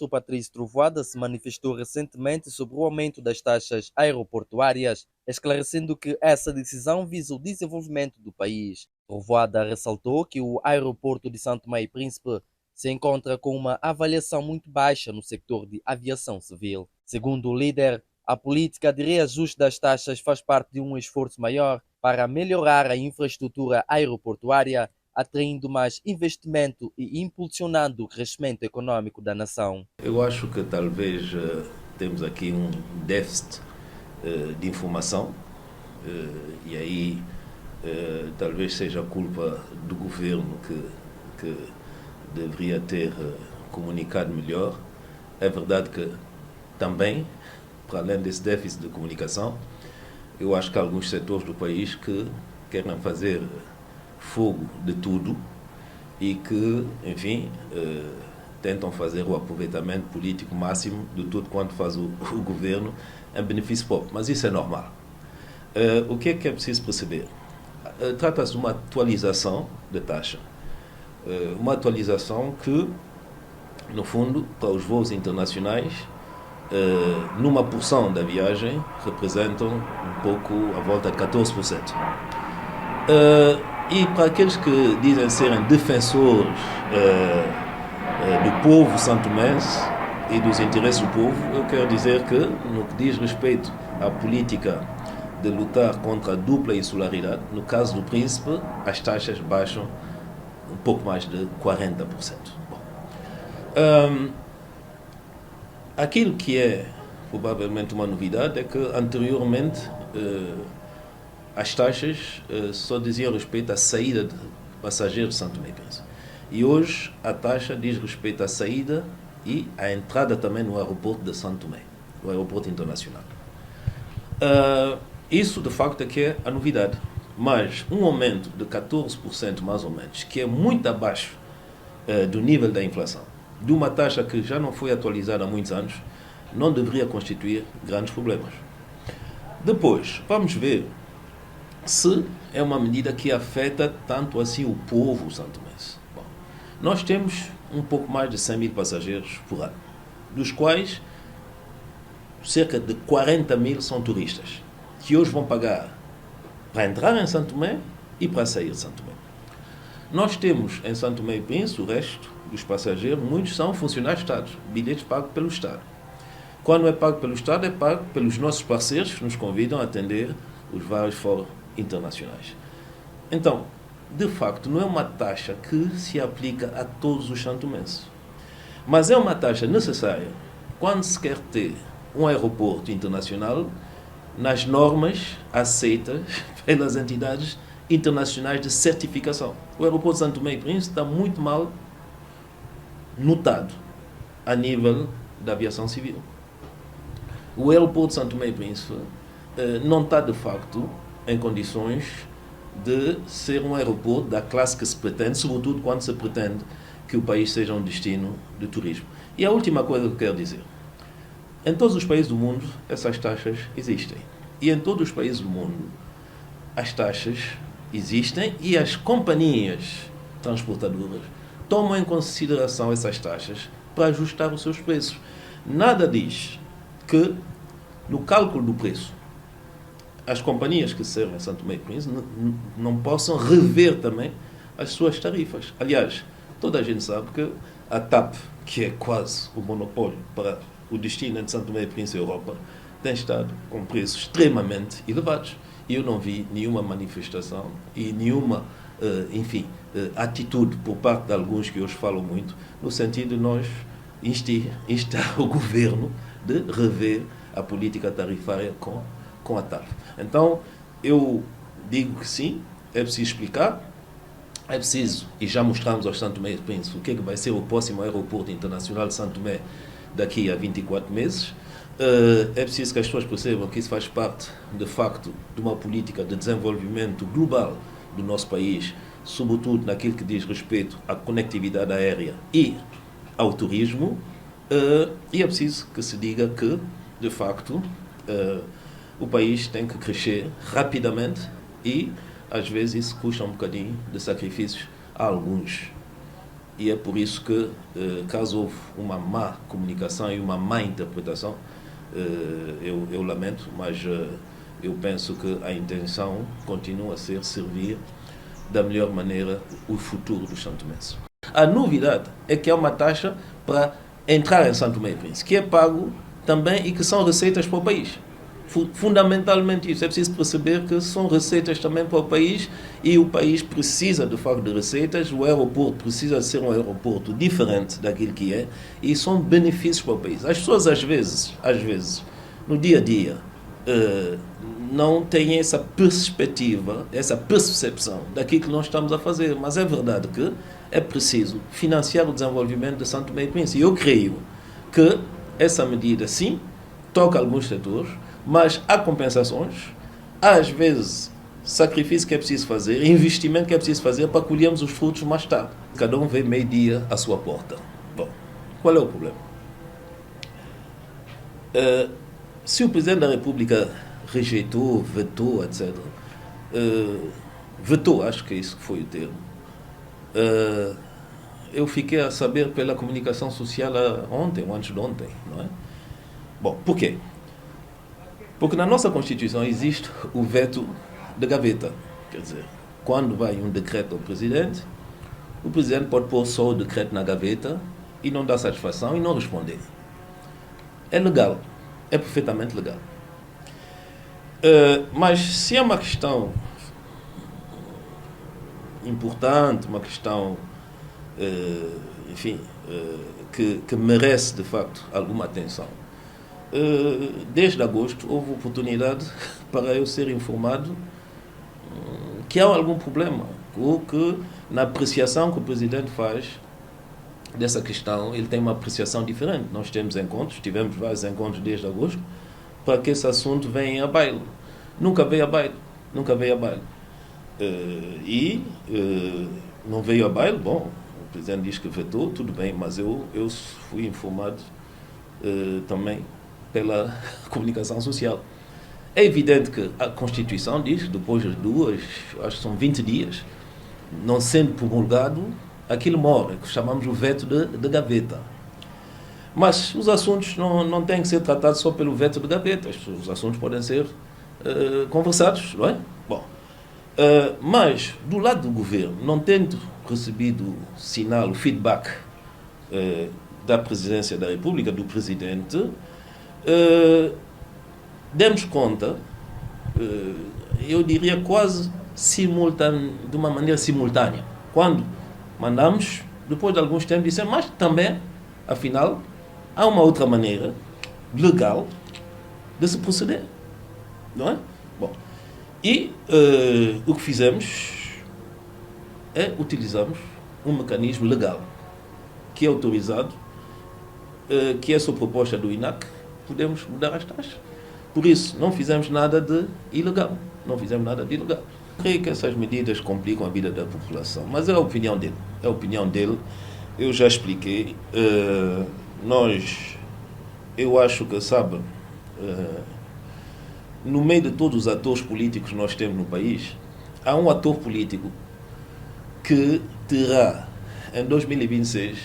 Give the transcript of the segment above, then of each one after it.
Primeiro-Ministro Patrício Trovoada se manifestou recentemente sobre o aumento das taxas aeroportuárias, esclarecendo que essa decisão visa o desenvolvimento do país. Trovoada ressaltou que o aeroporto de Santo Tomé e Príncipe se encontra com uma avaliação muito baixa no setor de aviação civil. Segundo o líder, a política de reajuste das taxas faz parte de um esforço maior para melhorar a infraestrutura aeroportuária, atraindo mais investimento e impulsionando o crescimento econômico da nação. Eu acho que talvez temos aqui um déficit de informação e aí talvez seja culpa do governo que deveria ter comunicado melhor. É verdade que também, para além desse déficit de comunicação, eu acho que há alguns setores do país que querem fazer fogo de tudo e que, enfim, tentam fazer o aproveitamento político máximo de tudo quanto faz o governo em benefício próprio. Mas isso é normal. O que é preciso perceber? Trata-se de uma atualização da taxa. Uma atualização que, no fundo, para os voos internacionais, numa porção da viagem, representam um pouco à volta de 14%. E para aqueles que dizem serem defensores do povo santomense e dos interesses do povo, eu quero dizer que, no que diz respeito à política de lutar contra a dupla insularidade, no caso do Príncipe, as taxas baixam um pouco mais de 40%. Bom, aquilo que é provavelmente uma novidade é que anteriormente as taxas só diziam respeito à saída de passageiros de Santo Tomé e Príncipe. E hoje a taxa diz respeito à saída e à entrada também no aeroporto de Santo Tomé, no aeroporto internacional. Isso de facto é que é a novidade. Mas um aumento de 14% mais ou menos, que é muito abaixo do nível da inflação, de uma taxa que já não foi atualizada há muitos anos, não deveria constituir grandes problemas. Depois, vamos ver se é uma medida que afeta tanto assim o povo santomense. Bom, nós temos um pouco mais de 100 mil passageiros por ano, dos quais cerca de 40 mil são turistas, que hoje vão pagar para entrar em Santo Tomé e para sair de Santo Tomé. Nós temos em Santo Tomé e Príncipe, o resto dos passageiros, muitos são funcionários de Estado, bilhetes pagos pelo Estado. Quando é pago pelo Estado, é pago pelos nossos parceiros que nos convidam a atender os vários fóruns internacionais. Então, de facto, não é uma taxa que se aplica a todos os santomenses. Mas é uma taxa necessária quando se quer ter um aeroporto internacional nas normas aceitas pelas entidades internacionais de certificação. O aeroporto de Santo Tomé e Príncipe está muito mal notado a nível da aviação civil. O aeroporto de Santo Tomé e Príncipe não está, de facto, em condições de ser um aeroporto da classe que se pretende, sobretudo quando se pretende que o país seja um destino de turismo. E a última coisa que eu quero dizer: em todos os países do mundo, essas taxas existem. E em todos os países do mundo, as taxas existem e as companhias transportadoras tomam em consideração essas taxas para ajustar os seus preços. Nada diz que, no cálculo do preço, as companhias que servem a Santo Tomé e Príncipe não possam rever também as suas tarifas. Aliás, toda a gente sabe que a TAP, que é quase o monopólio para o destino entre Santo Tomé e Príncipe e Europa, tem estado com preços extremamente elevados. E eu não vi nenhuma manifestação e nenhuma, atitude por parte de alguns que hoje falam muito, no sentido de nós instar o governo de rever a política tarifária com a TAP. Então, eu digo que sim, é preciso explicar, é preciso, e já mostramos aos Santo Tomé e Príncipe o que vai ser o próximo aeroporto internacional de Santo Tomé daqui a 24 meses. É preciso que as pessoas percebam que isso faz parte, de facto, de uma política de desenvolvimento global do nosso país, sobretudo naquilo que diz respeito à conectividade aérea e ao turismo, e é preciso que se diga que, de facto, o país tem que crescer rapidamente e, às vezes, isso custa um bocadinho de sacrifícios a alguns E é por isso que, caso houve uma má comunicação e uma má interpretação, eu lamento, mas eu penso que a intenção continua a ser servir da melhor maneira o futuro dos santomenses. A novidade é que há uma taxa para entrar em São Tomé e Príncipe, que é pago também e que são receitas para o país. Fundamentalmente isso, é preciso perceber que são receitas também para o país e o país precisa de facto de receitas, o aeroporto precisa ser um aeroporto diferente daquilo que é e são benefícios para o país. As pessoas às vezes, no dia a dia, não têm essa perspectiva, essa percepção daquilo que nós estamos a fazer, mas é verdade que é preciso financiar o desenvolvimento de São Tomé e Príncipe. E eu creio que essa medida, sim, toca alguns setores, mas há compensações, há às vezes sacrifício que é preciso fazer, investimento que é preciso fazer para colhermos os frutos mais tarde. Cada um vê meio-dia à sua porta. Bom, qual é o problema? Se o Presidente da República rejeitou, vetou, etc., vetou, acho que isso foi o termo, eu fiquei a saber pela comunicação social ontem, ou antes de ontem, não é? Bom, por quê? Porque na nossa Constituição existe o veto de gaveta. Quer dizer, quando vai um decreto ao Presidente, o Presidente pode pôr só o decreto na gaveta e não dar satisfação e não responder. É legal, é perfeitamente legal. Mas se é uma questão importante, uma questão, enfim, que merece de facto alguma atenção, desde agosto houve oportunidade para eu ser informado que há algum problema, ou que na apreciação que o Presidente faz dessa questão, ele tem uma apreciação diferente. Nós temos encontros, tivemos vários encontros desde agosto, para que esse assunto venha a baile. Nunca veio a baile. Não veio a baile, bom, o Presidente diz que vetou, tudo bem, mas eu fui informado também pela comunicação social. É evidente que a Constituição diz que depois das acho que são 20 dias, não sendo promulgado, aquilo morre, que chamamos o veto de gaveta. Mas os assuntos não têm que ser tratados só pelo veto de gaveta, os assuntos podem ser conversados, não é? Bom, mas do lado do governo, não tendo recebido sinal, feedback da Presidência da República, do Presidente, demos conta, eu diria quase de uma maneira simultânea. Quando mandamos, depois de alguns tempos, dissemos, mas também, afinal, há uma outra maneira legal de se proceder. Não é? Bom, e o que fizemos é utilizarmos um mecanismo legal que é autorizado, que é sob proposta do INAC, podemos mudar as taxas. Por isso, não fizemos nada de ilegal. Creio que essas medidas complicam a vida da população, mas é a opinião dele. Eu já expliquei. Eu acho que, sabe, no meio de todos os atores políticos que nós temos no país, há um ator político que terá, em 2026,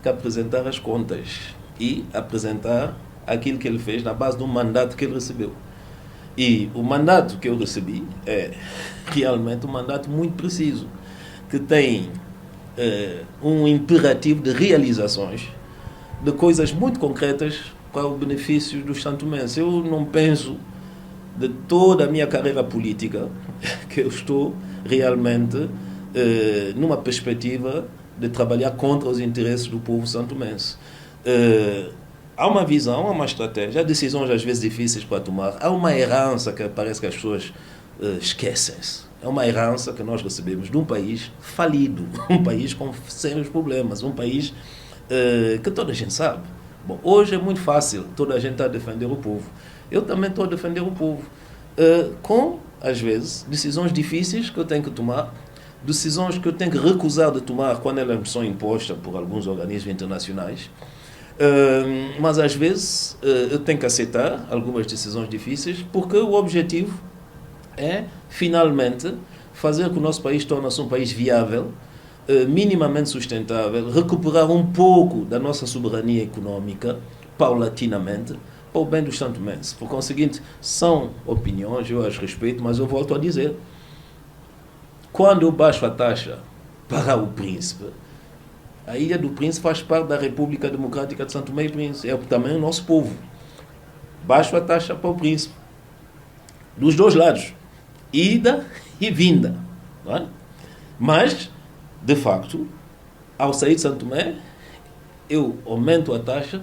que apresentar as contas e apresentar aquilo que ele fez na base do mandato que ele recebeu. E o mandato que eu recebi é realmente um mandato muito preciso, que tem um imperativo de realizações, de coisas muito concretas para o benefício dos santomenses. Eu não penso, de toda a minha carreira política, que eu estou realmente numa perspectiva de trabalhar contra os interesses do povo santomense. Há uma visão, há uma estratégia, há decisões às vezes difíceis para tomar, há uma herança que parece que as pessoas esquecem-se. É uma herança que nós recebemos de um país falido, um país com sérios problemas, um país que toda a gente sabe. Bom, hoje é muito fácil, toda a gente está a defender o povo. Eu também estou a defender o povo, com, às vezes, decisões difíceis que eu tenho que tomar, decisões que eu tenho que recusar de tomar quando elas são impostas por alguns organismos internacionais. Mas às vezes eu tenho que aceitar algumas decisões difíceis, porque o objetivo é finalmente fazer que o nosso país torne-se um país viável, minimamente sustentável, recuperar um pouco da nossa soberania econômica, paulatinamente, para o bem dos santomenses. Por conseguinte, são opiniões, eu as respeito, mas eu volto a dizer, quando eu baixo a taxa para o Príncipe, a Ilha do Príncipe faz parte da República Democrática de Santo Tomé e Príncipe, é também o nosso povo. Baixo a taxa para o Príncipe, dos dois lados, ida e vinda, não é? Mas, de facto, ao sair de Santo Tomé, eu aumento a taxa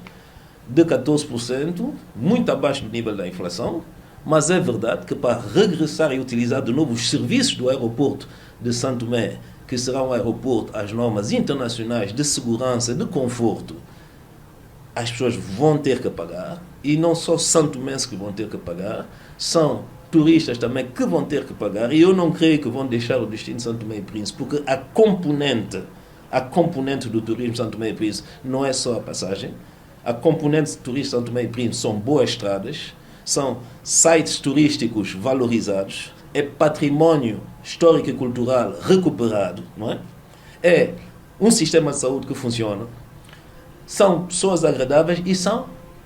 de 14%, muito abaixo do nível da inflação, mas é verdade que para regressar e utilizar de novo os serviços do aeroporto de Santo Tomé, que será um aeroporto às normas internacionais de segurança, de conforto, as pessoas vão ter que pagar, e não só santomenses que vão ter que pagar, são turistas também que vão ter que pagar, e eu não creio que vão deixar o destino de Santo Tomé e Príncipe, porque a componente do turismo de Santo Tomé e Príncipe não é só a passagem, a componente do turismo de Santo Tomé e Príncipe são boas estradas, são sites turísticos valorizados, é património histórico e cultural recuperado, não é? É um sistema de saúde que funciona, são pessoas agradáveis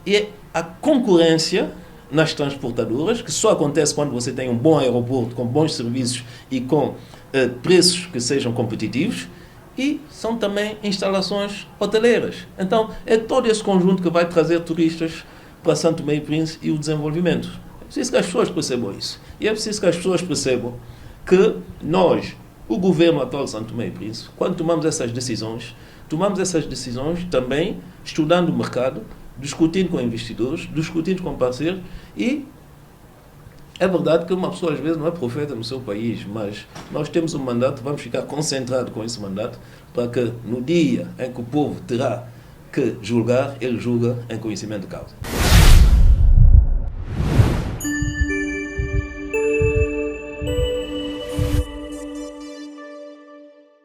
e é a concorrência nas transportadoras, que só acontece quando você tem um bom aeroporto, com bons serviços e com preços que sejam competitivos, e são também instalações hoteleiras. Então, é todo esse conjunto que vai trazer turistas para Santo Tomé e Príncipe e o desenvolvimento. É preciso que as pessoas percebam isso. E é preciso que as pessoas percebam que nós, o governo atual de Santo Tomé e Príncipe, quando tomamos essas decisões também estudando o mercado, discutindo com investidores, discutindo com parceiros, e é verdade que uma pessoa às vezes não é profeta no seu país, mas nós temos um mandato, vamos ficar concentrados com esse mandato, para que no dia em que o povo terá que julgar, ele julga em conhecimento de causa.